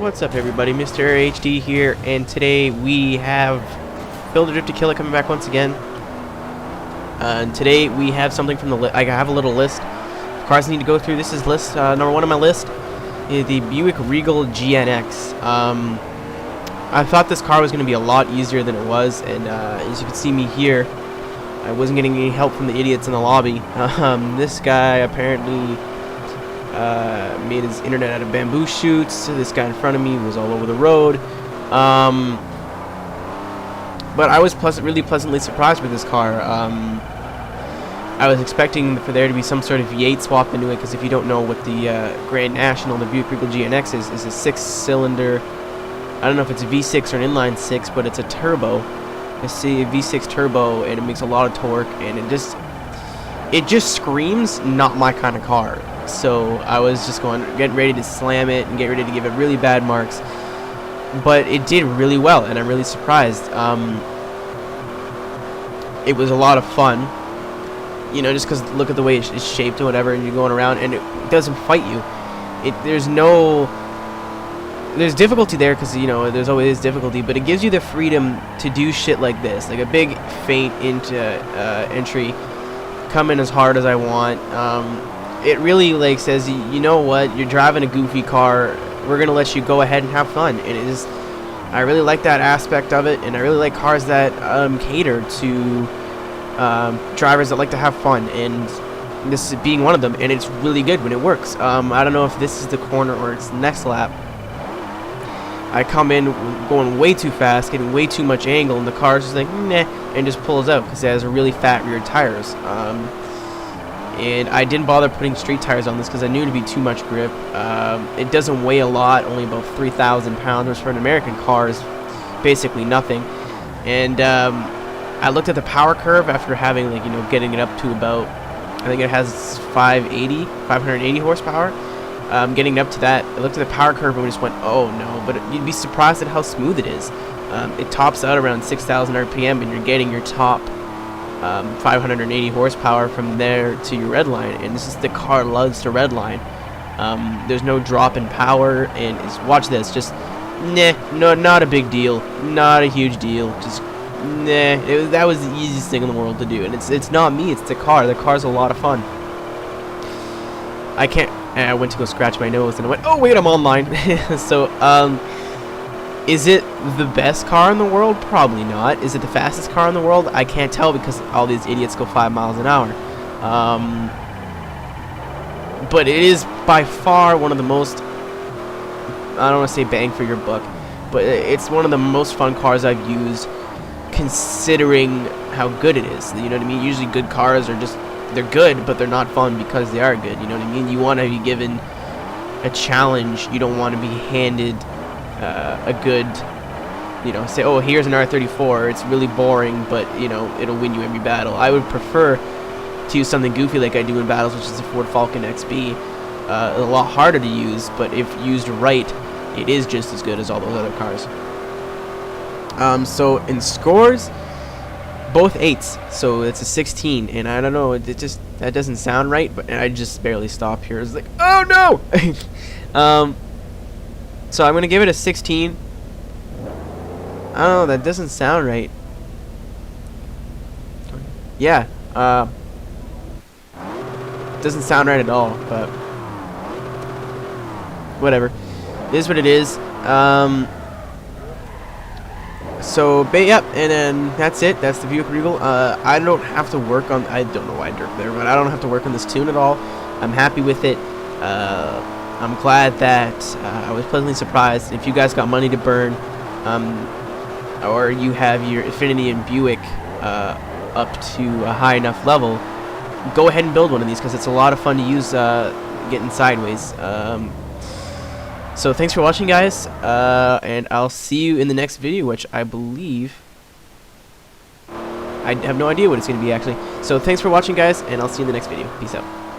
What's up, everybody? Mr. HD here, and today we have Build a Drift to Kill It coming back once again. And today we have something from the list. I have a little list of cars I need to go through. This is list number 1 on my list, is the Buick Regal GNX. I thought this car was going to be a lot easier than it was, and as you can see me here, I wasn't getting any help from the idiots in the lobby. This guy apparently made his internet out of bamboo shoots. This guy in front of me was all over the road. But I was really pleasantly surprised with this car. I was expecting for there to be some sort of V8 swap into it, because if you don't know what the Grand National, the Buick Regal GNX is a 6-cylinder. I don't know if it's a V6 or an inline 6, but it's a turbo. I see a V6 turbo, and it makes a lot of torque, and it just screams not my kind of car. So I was just getting ready to slam it and get ready to give it really bad marks, but it did really well, and I'm really surprised. It was a lot of fun, you know, just because look at the way it's shaped and whatever, and you're going around, and it doesn't fight you. There's difficulty there, because you know there's always difficulty, but it gives you the freedom to do shit like this, like a big feint into entry, come in as hard as I want. It really like says, you know what, you're driving a goofy car, we're gonna let you go ahead and have fun. And it is, I really like that aspect of it, and I really like cars that cater to drivers that like to have fun, and this is being one of them, and it's really good when it works. I don't know if this is the corner or it's the next lap. I come in going way too fast, getting way too much angle, and the car's just like, nah, and just pulls out because it has really fat rear tires. And I didn't bother putting street tires on this because I knew it'd be too much grip. It doesn't weigh a lot, only about 3,000 pounds, which for an American car is basically nothing. And I looked at the power curve after having, like, you know, getting it up to about, I think it has 580 horsepower. Getting up to that, I looked at the power curve and we just went, oh no, but you'd be surprised at how smooth it is. It tops out around 6,000 RPM, and you're getting your top 580 horsepower from there to your red line, and this is the car loves to red line. There's no drop in power, and watch this, just no, not a big deal, not a huge deal, just that was the easiest thing in the world to do. And it's not me, it's the car. The car's a lot of fun. I went to go scratch my nose and I went, oh wait, I'm online. So is it the best car in the world? Probably not. Is it the fastest car in the world? I can't tell, because all these idiots go 5 miles an hour. But it is by far one of the most, I don't want to say bang for your buck, but it's one of the most fun cars I've used, considering how good it is. You know what I mean? Usually good cars are just, they're good, but they're not fun because they are good. You know what I mean? You want to be given a challenge. You don't want to be handed a good, you know, say, oh, here's an R34, it's really boring, but you know, it'll win you every battle. I would prefer to use something goofy like I do in battles, which is the Ford Falcon XB. A lot harder to use, but if used right, it is just as good as all those other cars. So in scores, both 8s, so it's a 16, and I don't know, that doesn't sound right, but I just barely stop here. It's like, oh no. So I'm gonna give it a 16. I don't know, that doesn't sound right. Yeah, doesn't sound right at all, but whatever. It is what it is. So, yep, and then that's it. That's the Buick Regal. I don't have to work on, I don't know why I dirt there, but I don't have to work on this tune at all. I'm happy with it. I'm glad that I was pleasantly surprised. If you guys got money to burn, or you have your Infiniti and Buick up to a high enough level, go ahead and build one of these, because it's a lot of fun to use getting sideways. So thanks for watching, guys, and I'll see you in the next video, which I believe, I have no idea what it's going to be actually. So thanks for watching, guys, and I'll see you in the next video. Peace out.